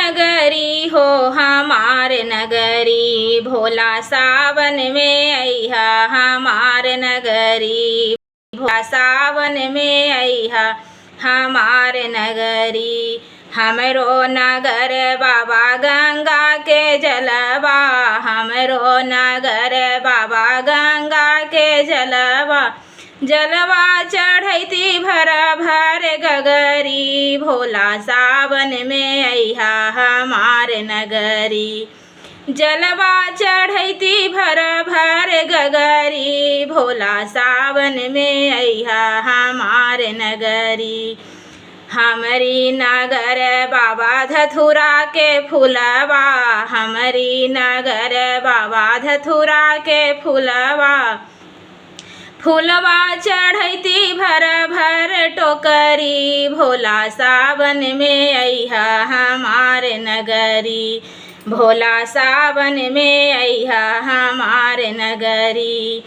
नगरी हो हमार नगरी, भोला सावन में अइहा हमार नगरी, भोला सावन में अइहा हमार नगरी। हमरो नगर बाबा गंगा के जलवा, हमरो नगर बाबा गंगा के जलवा, जलवा चढ़ैती भर भर गगरी, भोला सावन में अइहा हमार नगरी। जलवा चढ़ैती भर भर गगरी, भोला सावन में अइहा हमार नगरी। हमरी नगर बाबा धथुरा के फुलवा, हमरी नगर बाबा धथुरा के फुलवा, फुलवा चढ़ैती भर भर टोकरी, भोला सावन में अइहा हमार नगरी, भोला सावन में अइहा हमार नगरी।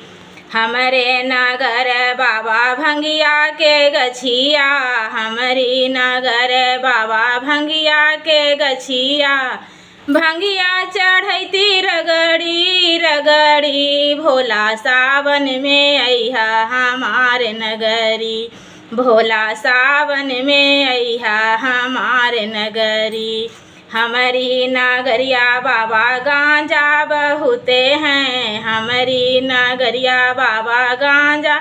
हमरे नगर बाबा भंगिया के गछिया, हमरी नगर बाबा भंगिया के गछिया, भंगिया चढ़ैती रगड़ी रगड़ी, भोला सावन में अइहा हमार नगरी, भोला सावन में अइहा हमार नगरी। हमारी नगरिया बाबा गांजा बहुते हैं, हमारी नगरिया बाबा गांजा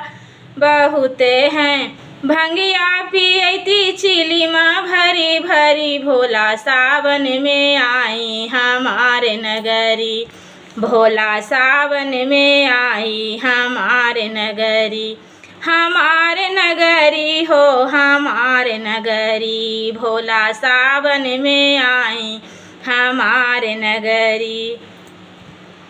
बहुते हैं, भंगिया पियती चिलिमा भरी भरी, भोला सावन में आई हमार नगरी, भोला सावन में आई हमार नगरी। हमार नगरी हो हमार नगरी, भोला सावन में आई हमार नगरी।